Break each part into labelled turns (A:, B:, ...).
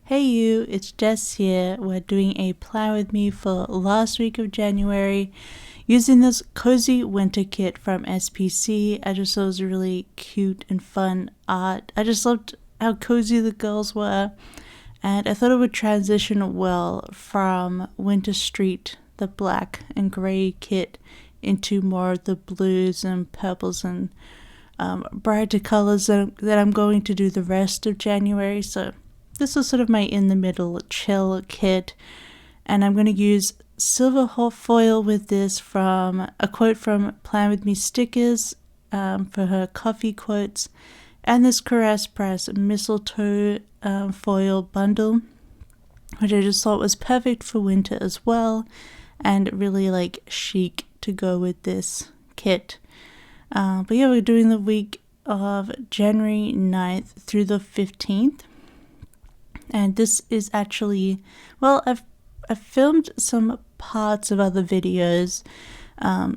A: Hey you, it's Jess here. We're doing a plan with me for last week of January using this cozy winter kit from SPC. I just thought it was really cute and fun art. I just loved how cozy the girls were, and I thought it would transition well from Winter Street, the black and grey kit, into more of the blues and purples and brighter colors that I'm going to do the rest of January. So this was sort of my in-the-middle chill kit, and I'm going to use silver foil with this from a quote from Plan With Me stickers for her coffee quotes, and this Caress Press mistletoe foil bundle, which I just thought was perfect for winter as well, and really like chic to go with this kit. But yeah, we're doing the week of January 9th through the 15th. And this is actually, well, I've filmed some parts of other videos,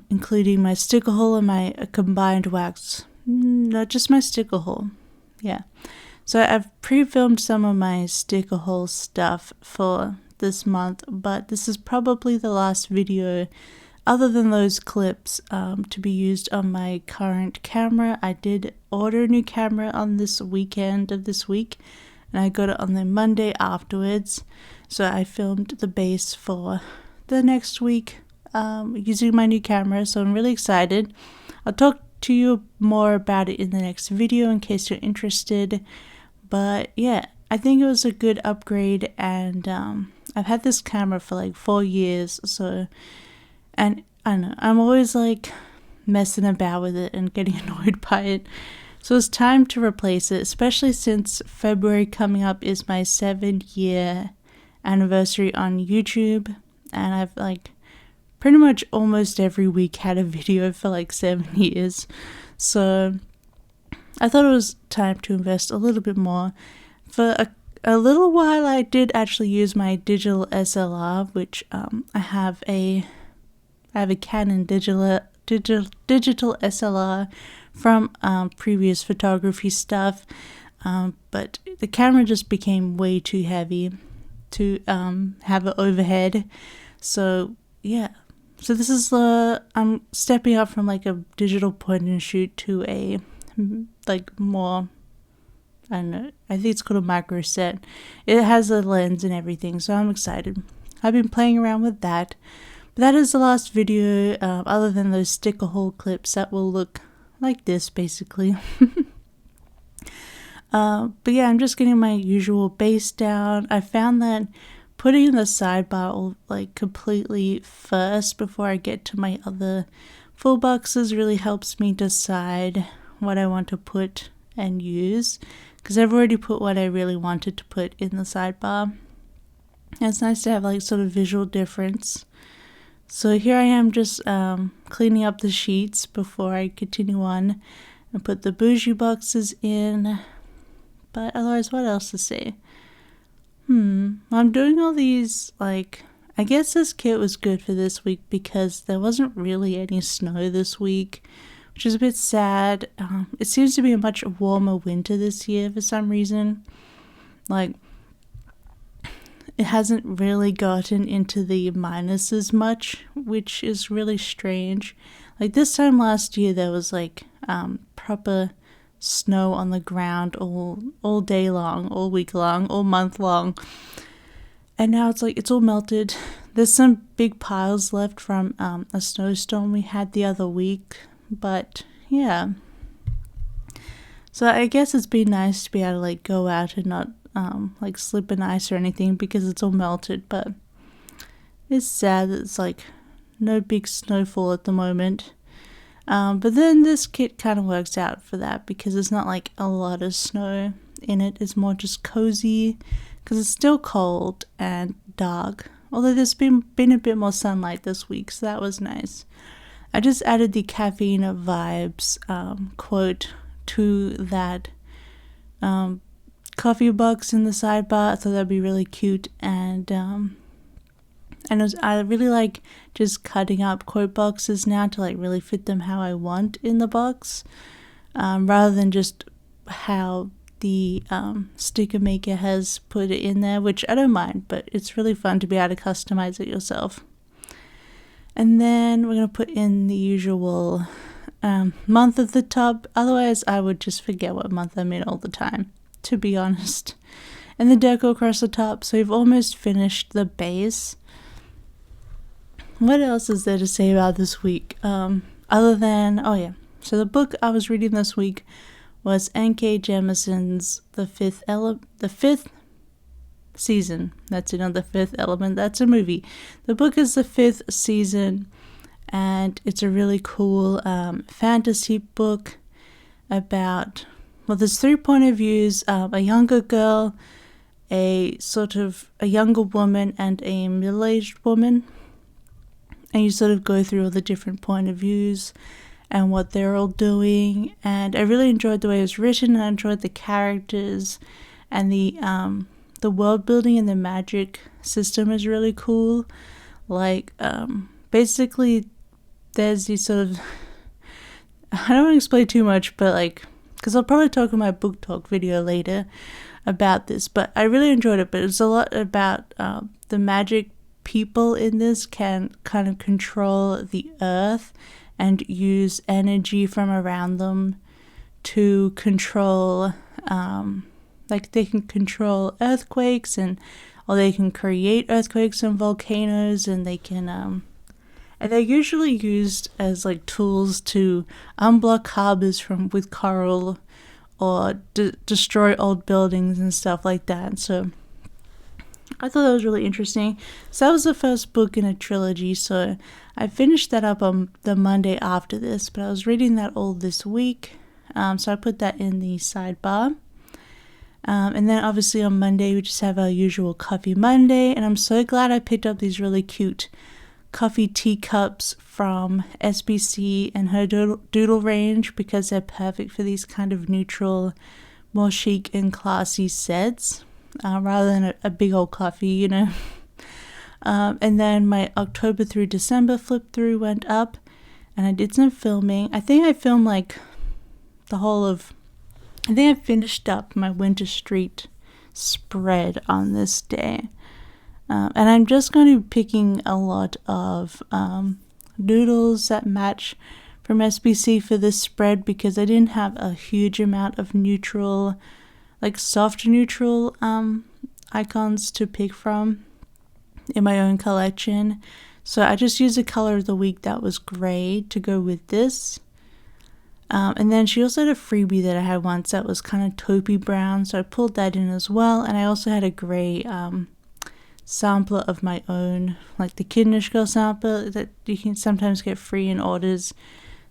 A: including my sticker haul and my combined wax. No, just my sticker haul. Yeah. So I've pre-filmed some of my sticker haul stuff for this month, but this is probably the last video, other than those clips, to be used on my current camera. I did order a new camera on this weekend of this week, and I got it on the Monday afterwards. So I filmed the base for the next week using my new camera, so I'm really excited. I'll talk to you more about it in the next video in case you're interested. But yeah, I think it was a good upgrade, and I've had this camera for like 4 years, so, and I don't know, I'm always like messing about with it and getting annoyed by it. So it's time to replace it, especially since February coming up is my 7-year anniversary on YouTube, and I've like pretty much almost every week had a video for like 7 years. So I thought it was time to invest a little bit more. For a little while I did actually use my digital SLR, which I have a Canon digital SLR from previous photography stuff, but the camera just became way too heavy to have it overhead. So yeah, so this is I'm stepping up from like a digital point and shoot to a like more, I don't know, I think it's called a micro set. It has a lens and everything, so I'm excited. I've been playing around with that. But that is the last video, other than those sticker haul clips that will look like this basically. But yeah, I'm just getting my usual base down. I found that putting the sidebar all like completely first before I get to my other full boxes really helps me decide what I want to put and use, because I've already put what I really wanted to put in the sidebar. And it's nice to have like sort of visual difference. So here I am just cleaning up the sheets before I continue on and put the bougie boxes in. But otherwise, what else to say? I'm doing all these, like, I guess this kit was good for this week because there wasn't really any snow this week, which is a bit sad. It seems to be a much warmer winter this year for some reason. Like, it hasn't really gotten into the minuses much, which is really strange. Like this time last year, there was like proper snow on the ground all day long, all week long, all month long. And now it's like it's all melted. There's some big piles left from a snowstorm we had the other week. But yeah. So I guess it's been nice to be able to like go out and not like slip in ice or anything because it's all melted, but it's sad that it's like no big snowfall at the moment. But then this kit kind of works out for that because it's not like a lot of snow in it. It's more just cozy because it's still cold and dark, although there's been a bit more sunlight this week, so that was nice. I just added the caffeine vibes quote to that coffee box in the sidebar. I thought that'd be really cute, and I really like just cutting up quote boxes now to like really fit them how I want in the box, rather than just how the sticker maker has put it in there, which I don't mind, but it's really fun to be able to customize it yourself. And then we're going to put in the usual month at the top. Otherwise, I would just forget what month I'm in all the time, to be honest. And the deco across the top. So we've almost finished the base. What else is there to say about this week? Other than, oh yeah. So the book I was reading this week was N.K. Jemisin's The Fifth Season. That's another Fifth Element. That's a movie. The book is The Fifth Season, and it's a really cool fantasy book about, well, there's 3 point of views, a younger girl, a younger woman, and a middle-aged woman. And you sort of go through all the different point of views and what they're all doing. And I really enjoyed the way it was written, and I enjoyed the characters, and the world building and the magic system is really cool. Like, basically, there's these sort of, I don't want to explain too much, but like, because I'll probably talk in my book talk video later about this, but I really enjoyed it. But it's a lot about the magic people in this can kind of control the earth and use energy from around them to control, like they can control earthquakes, or they can create earthquakes and volcanoes, and they can, and they're usually used as like tools to unblock harbors with coral, or destroy old buildings and stuff like that. So I thought that was really interesting. So that was the first book in a trilogy, so I finished that up on the Monday after this, but I was reading that all this week, so I put that in the sidebar. And then obviously on Monday we just have our usual Coffee Monday, and I'm so glad I picked up these really cute coffee teacups from SBC and her doodle range, because they're perfect for these kind of neutral, more chic and classy sets, rather than a big old coffee, you know. And then my October through December flip through went up, and I did some filming. I think I filmed like I think I finished up my Winter Street spread on this day. And I'm just going to be picking a lot of doodles that match from SBC for this spread, because I didn't have a huge amount of neutral, like soft neutral icons to pick from in my own collection. So I just used a color of the week that was gray to go with this. And then she also had a freebie that I had once that was kind of taupey brown, so I pulled that in as well. And I also had a gray sampler of my own, like the Kidnish Girl sampler that you can sometimes get free in orders.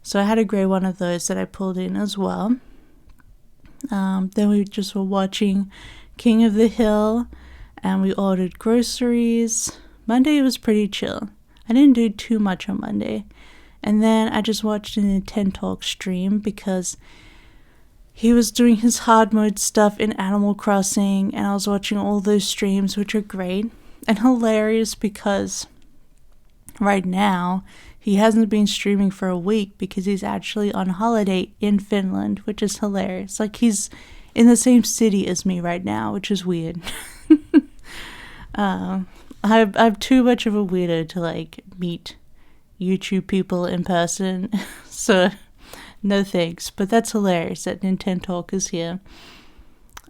A: So I had a gray one of those that I pulled in as well. Then we just were watching King of the Hill, and we ordered groceries. Monday was pretty chill. I didn't do too much on Monday. And then I just watched a Nintendo Talk stream, because he was doing his hard mode stuff in Animal Crossing, and I was watching all those streams, which are great and hilarious, because right now he hasn't been streaming for a week because he's actually on holiday in Finland, which is hilarious. Like, he's in the same city as me right now, which is weird. I'm too much of a weirdo to like meet YouTube people in person, so no thanks. But that's hilarious that Nintendo Talk is here.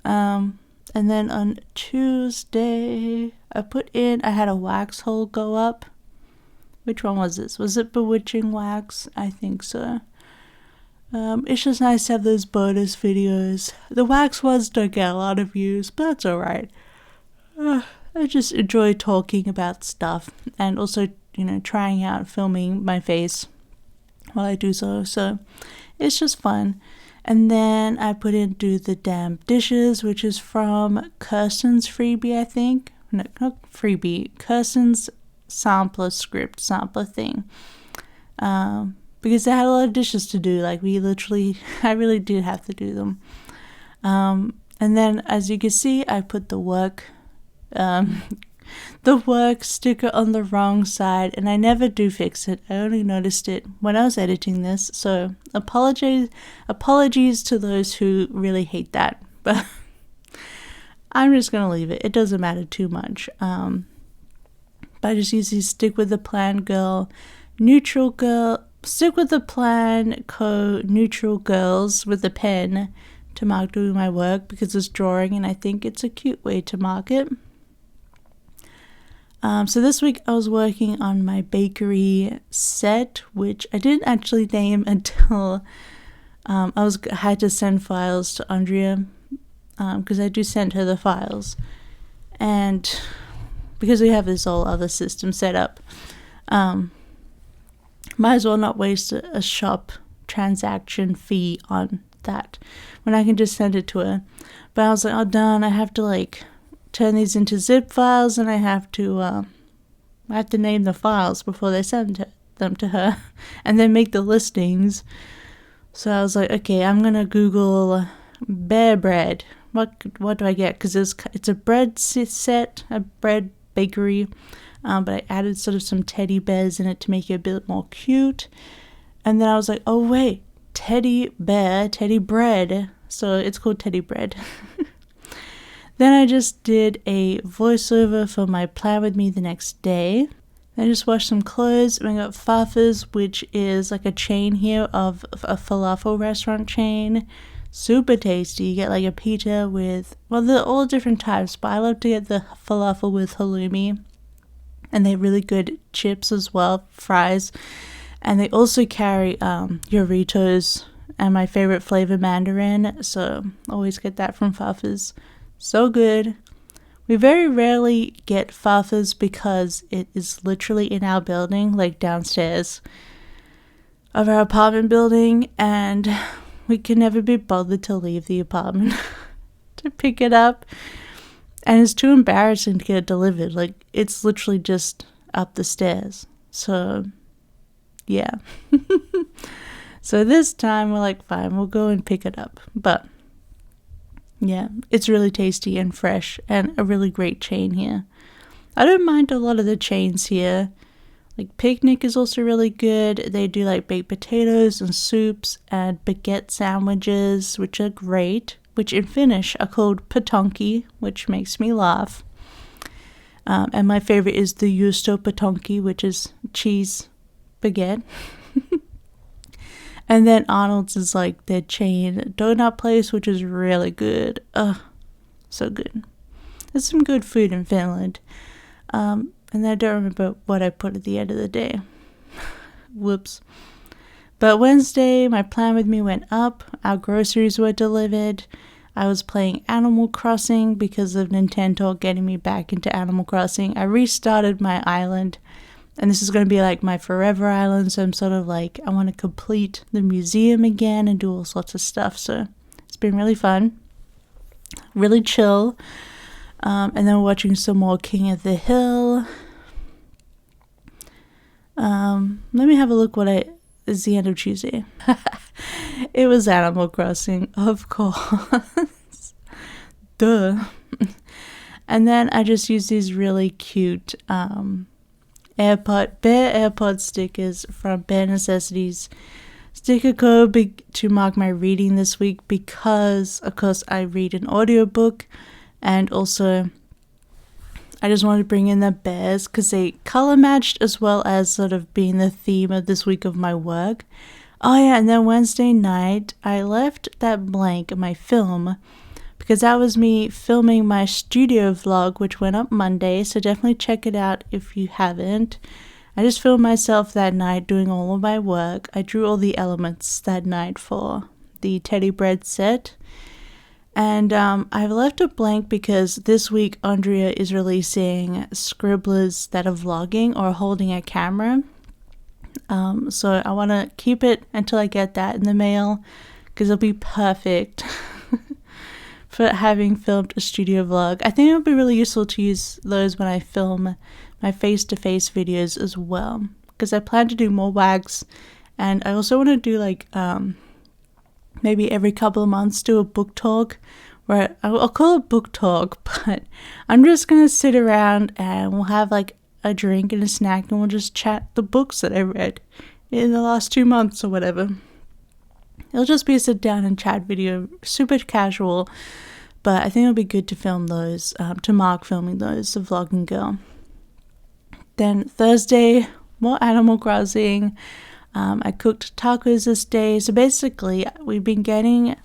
A: And then on Tuesday, I had a wax haul go up. Which one was this? Was it Bewitching Wax? I think so. It's just nice to have those bonus videos. The wax ones don't get a lot of views, but that's alright. I just enjoy talking about stuff, and also, you know, trying out filming my face while I do so. So it's just fun. And then I put in Do the Damn Dishes, which is from Kirsten's freebie, I think. No, not freebie. Kirsten's sampler thing. Because I had a lot of dishes to do. Like, I really did have to do them. And then, as you can see, I put the work sticker on the wrong side, and I never do fix it. I only noticed it when I was editing this, so apologies to those who really hate that. But I'm just going to leave it. It doesn't matter too much. But I just usually stick with the plan girl, neutral girl, stick with the plan co neutral girls with the pen to mark doing my work because it's drawing and I think it's a cute way to mark it. So this week I was working on my bakery set, which I didn't actually name until I had to send files to Andrea, because I do send her the files, and because we have this whole other system set up, might as well not waste a shop transaction fee on that when I can just send it to her. But I was like, oh darn, I have to like turn these into zip files, and I have to name the files before they send them to her, and then make the listings. So I was like, okay, I'm gonna Google bear bread. What do I get? Because it's a bread set, a bread bakery, but I added sort of some teddy bears in it to make it a bit more cute. And then I was like, oh wait, teddy bread. So it's called teddy bread. Then I just did a voiceover for my plan with me the next day. I just washed some clothes, and I got Farfa's, which is like a chain here of a falafel restaurant chain. Super tasty. You get like a pita with, well, they're all different types, but I love to get the falafel with halloumi. And they're really good chips as well, fries. And they also carry Doritos and my favorite flavor, mandarin. So always get that from Farfa's. So good. We very rarely get Farfa's because it is literally in our building, like downstairs of our apartment building, and we can never be bothered to leave the apartment to pick it up. And it's too embarrassing to get it delivered. Like, it's literally just up the stairs. So, yeah. So this time we're like, fine, we'll go and pick it up. But yeah, it's really tasty and fresh and a really great chain here. I don't mind a lot of the chains here. Like Picnic is also really good. They do like baked potatoes and soups and baguette sandwiches, which are great, which in Finnish are called patonki, which makes me laugh. And my favorite is the juusto patonki, which is cheese baguette. And then Arnold's is like their chain donut place, which is really good. Ugh, so good. There's some good food in Finland. And I don't remember what I put at the end of the day. Whoops. But Wednesday, my plan with me went up. Our groceries were delivered. I was playing Animal Crossing because of Nintendo getting me back into Animal Crossing. I restarted my island. And this is going to be like my forever island, so I'm sort of like, I want to complete the museum again and do all sorts of stuff. So it's been really fun, really chill. And then we're watching some more King of the Hill. Let me have a look it's the end of Tuesday. It was Animal Crossing, of course. Duh. And then I just used these really cute Bear AirPod stickers from Bare Necessities Sticker Co. to mark my reading this week because, of course, I read an audiobook, and also I just wanted to bring in the bears because they color matched as well as sort of being the theme of this week of my work. Oh yeah, and then Wednesday night I left that blank in my film because that was me filming my studio vlog, which went up Monday, so definitely check it out if you haven't. I just filmed myself that night doing all of my work. I drew all the elements that night for the teddy bread set. And I've left it blank because this week Andrea is releasing scribblers that are vlogging or holding a camera. So I want to keep it until I get that in the mail because it'll be perfect for having filmed a studio vlog. I think it would be really useful to use those when I film my face-to-face videos as well, because I plan to do more wags, and I also want to do like maybe every couple of months do a book talk, where I'll call it book talk, but I'm just gonna sit around and we'll have like a drink and a snack and we'll just chat the books that I read in the last 2 months or whatever. It'll just be a sit down and chat video, super casual, But I think it'll be good to film those, to mark filming those, the vlogging girl. Then Thursday, more Animal Crossing. I cooked tacos this day. So basically, we've been getting,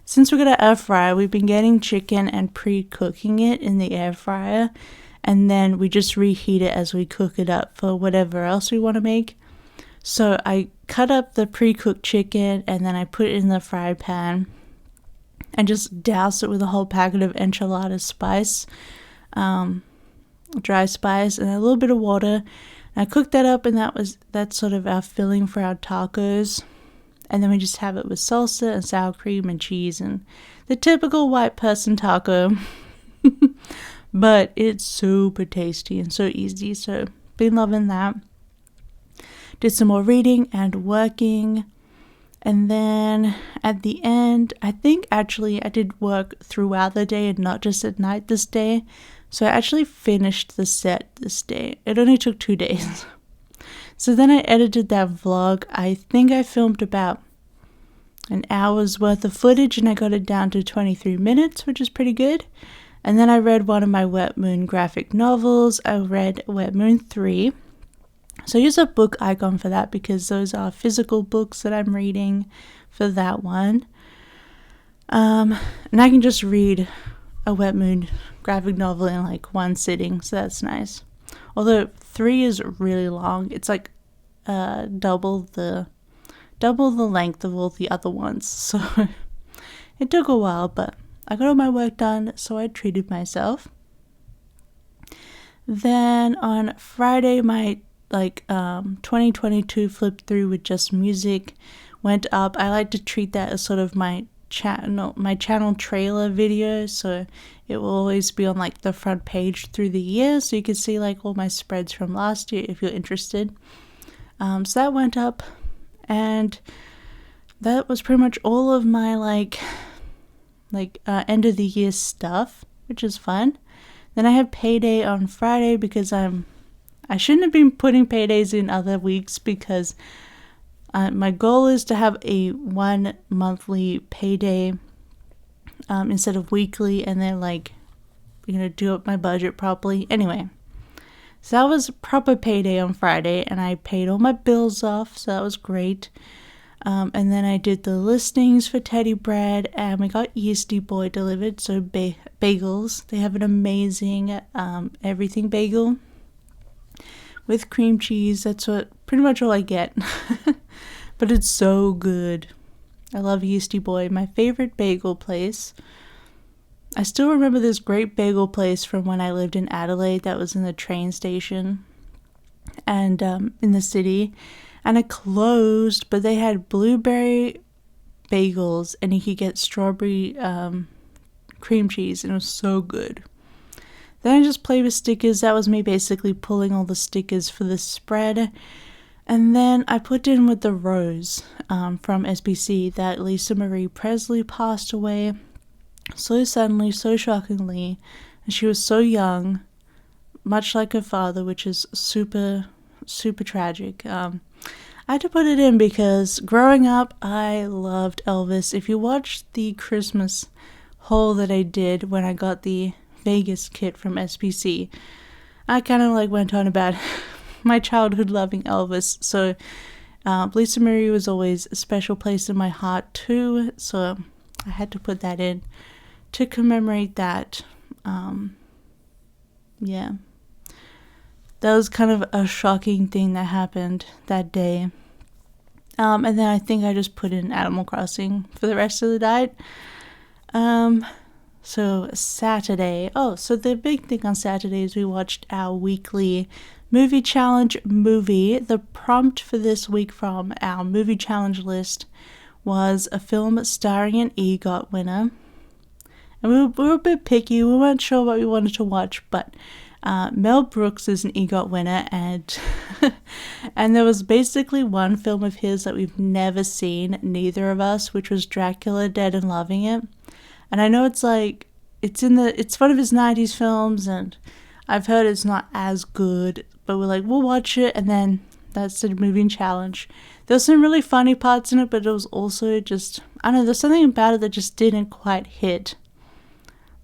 A: since we got an air fryer, we've been getting chicken and pre-cooking it in the air fryer. And then we just reheat it as we cook it up for whatever else we want to make. So I cut up the pre-cooked chicken and then I put it in the fry pan and just doused it with a whole packet of enchilada spice, dry spice, and a little bit of water. And I cooked that up, and that's sort of our filling for our tacos. And then we just have it with salsa and sour cream and cheese and the typical white person taco. But it's super tasty and so easy, so been loving that. Did some more reading and working. And then at the end, I think actually I did work throughout the day and not just at night this day. So I actually finished the set this day. It only took 2 days. So then I edited that vlog. I think I filmed about an hour's worth of footage and I got it down to 23 minutes, which is pretty good. And then I read one of my Wet Moon graphic novels. I read Wet Moon 3. So I use a book icon for that because those are physical books that I'm reading for that one. And I can just read a Wet Moon graphic novel in like one sitting, so that's nice. Although 3 is really long. It's like double the length of all the other ones. So it took a while, but I got all my work done, so I treated myself. Then on Friday, my 2022 flip through with just music went up. I like to treat that as sort of my channel trailer video, so it will always be on like the front page through the year, so you can see like all my spreads from last year if you're interested. So that went up, and that was pretty much all of my end of the year stuff, which is fun. Then I have Payday on Friday because I shouldn't have been putting paydays in other weeks because my goal is to have a 1 monthly payday instead of weekly, and then do up my budget properly. Anyway, so that was proper payday on Friday, and I paid all my bills off, so that was great. And then I did the listings for Teddy Bread, and we got Yeasty Boy delivered, so bagels. They have an amazing everything bagel with cream cheese. That's pretty much all I get. But it's so good. I love Yeasty Boy, my favorite bagel place. I still remember this great bagel place from when I lived in Adelaide that was in the train station and in the city. And it closed, but they had blueberry bagels and you could get strawberry cream cheese, and it was so good. Then I just played with stickers. That was me basically pulling all the stickers for the spread. And then I put in with the rose from SBC that Lisa Marie Presley passed away so suddenly, so shockingly. And she was so young, much like her father, which is super, super tragic. I had to put it in because growing up, I loved Elvis. If you watched the Christmas haul that I did when I got the Vegas kit from SPC, I kind of went on about my childhood loving Elvis. So Lisa Marie was always a special place in my heart too, so I had to put that in to commemorate that. Yeah, that was kind of a shocking thing that happened that day. And then I think I just put in Animal Crossing for the rest of the night. So Saturday, so the big thing on Saturday is we watched our weekly movie challenge movie. The prompt for this week from our movie challenge list was a film starring an EGOT winner. And we were a bit picky. We weren't sure what we wanted to watch, but Mel Brooks is an EGOT winner, and and there was basically one film of his that we've never seen, neither of us, which was Dracula Dead and Loving It. And I know it's one of his 90s films, and I've heard it's not as good, but we're we'll watch it, and then that's the movie challenge. There's some really funny parts in it, but it was also just, I don't know, there's something about it that just didn't quite hit.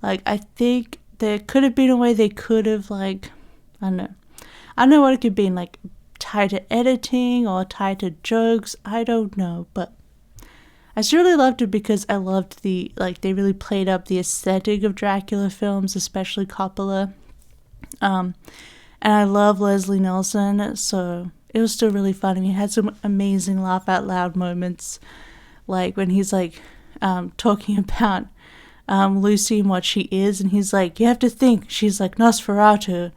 A: Like, I think there could have been a way they could have, like, I don't know what it could be, like, tied to editing or tied to jokes. I don't know, but I just really loved it because I loved they really played up the aesthetic of Dracula films, especially Coppola. And I love Leslie Nielsen, so it was still really funny. He had some amazing laugh out loud moments, like when he's like talking about Lucy and what she is, and he's like, you have to think she's like Nosferatu.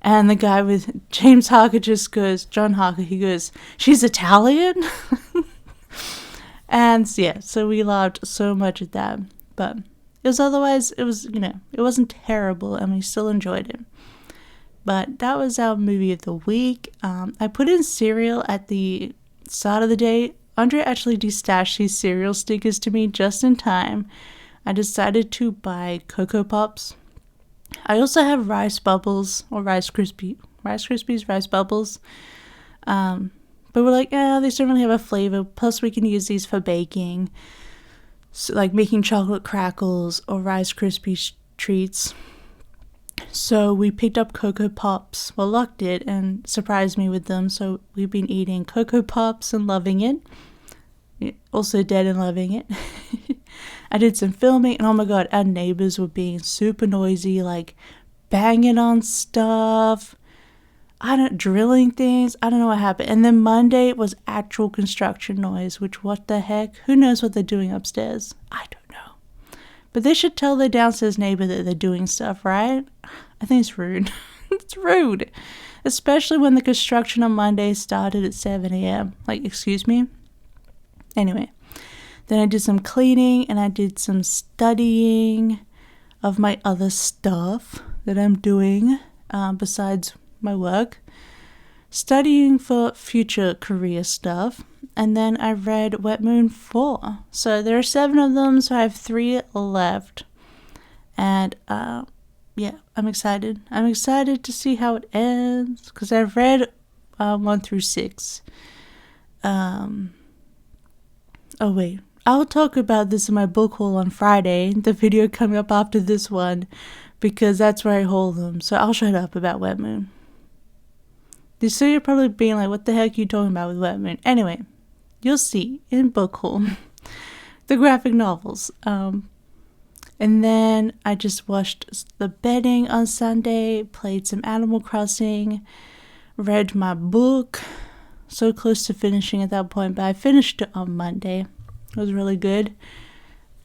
A: And the guy with James Harker just goes, John Harker, he goes, she's Italian? And yeah, so we laughed so much at that. But it wasn't terrible, and we still enjoyed it. But that was our movie of the week. I put in cereal at the start of the day. Andre actually destashed these cereal stickers to me just in time. I decided to buy Cocoa Pops. I also have Rice Bubbles, or Rice Krispies, Rice Bubbles. But we're like, they don't really have a flavor. Plus, we can use these for baking. So, like making chocolate crackles or Rice Krispies treats. So we picked up Cocoa Pops. Well, Locke did, and surprised me with them. So we've been eating Cocoa Pops and loving it. Also dead and loving it. I did some filming, and oh my god, our neighbors were being super noisy, like banging on stuff. Drilling things. I don't know what happened. And then Monday was actual construction noise, which what the heck? Who knows what they're doing upstairs? I don't know. But they should tell their downstairs neighbor that they're doing stuff, right? I think it's rude. It's rude. Especially when the construction on Monday started at 7 a.m. Like, excuse me? Anyway. Then I did some cleaning and I did some studying of my other stuff that I'm doing besides my work. Studying for future career stuff. And then I read Wet Moon 4. So there are 7 of them, so I have 3 left. And yeah, I'm excited. I'm excited to see how it ends, because I've read 1 through 6. Oh wait, I'll talk about this in my book haul on Friday, the video coming up after this one, because that's where I haul them. So I'll shut up about Wet Moon. So you're probably being like, what the heck are you talking about with Wet Moon? Anyway, you'll see in book haul the graphic novels. And then I just watched the bedding on Sunday, played some Animal Crossing, read my book. So close to finishing at that point, but I finished it on Monday. It was really good.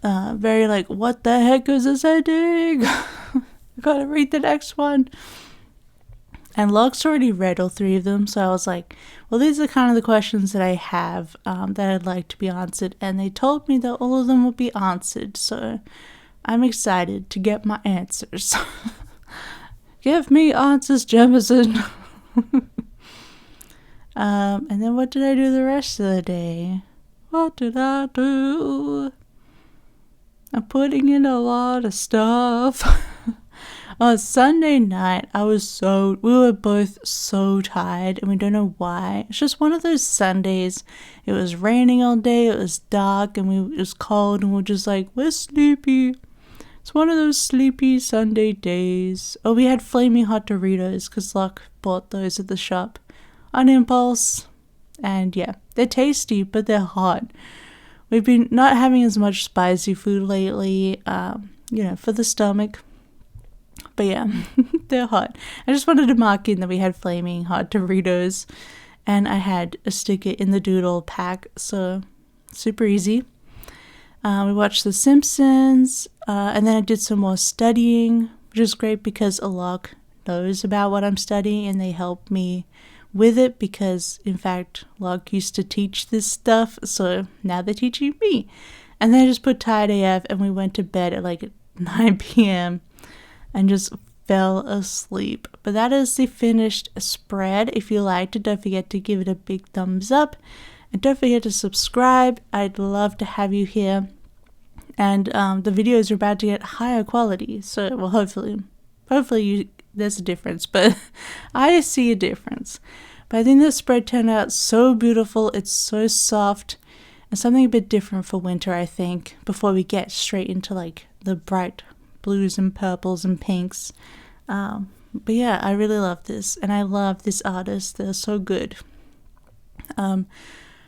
A: Very like, what the heck is this ending? I gotta read the next one. And Locke's already read all 3 of them, so I was like, well, these are kind of the questions that I have that I'd like to be answered. And they told me that all of them will be answered, so I'm excited to get my answers. Give me answers, Jemison. And then what did I do the rest of the day? What did I do? I'm putting in a lot of stuff. On Sunday night, we were both so tired, and we don't know why. It's just one of those Sundays. It was raining all day, it was dark, and it was cold, and we're just like, we're sleepy. It's one of those sleepy Sunday days. Oh, we had flaming hot Doritos, because Locke bought those at the shop on impulse. And yeah, they're tasty, but they're hot. We've been not having as much spicy food lately, for the stomach. But yeah, they're hot. I just wanted to mark in that we had flaming hot Doritos, and I had a sticker in the doodle pack, so super easy. We watched The Simpsons, and then I did some more studying, which is great because Locke knows about what I'm studying, and they help me with it because, in fact, Locke used to teach this stuff, so now they're teaching me. And then I just put tired AF, and we went to bed at like 9 p.m. and just fell asleep. But that is the finished spread. If you liked it, don't forget to give it a big thumbs up. And don't forget to subscribe. I'd love to have you here. And the videos are about to get higher quality. So, well, hopefully there's a difference. But I see a difference. But I think the spread turned out so beautiful. It's so soft. And something a bit different for winter, I think. Before we get straight into like the bright blues and purples and pinks. But yeah, I really love this, and I love this artist. They're so good.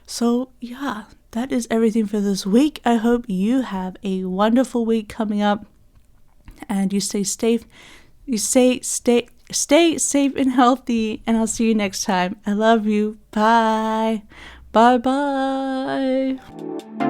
A: So yeah, that is everything for this week. I hope you have a wonderful week coming up, and you stay safe. Stay safe and healthy, and I'll see you next time. I love you. Bye. Bye bye.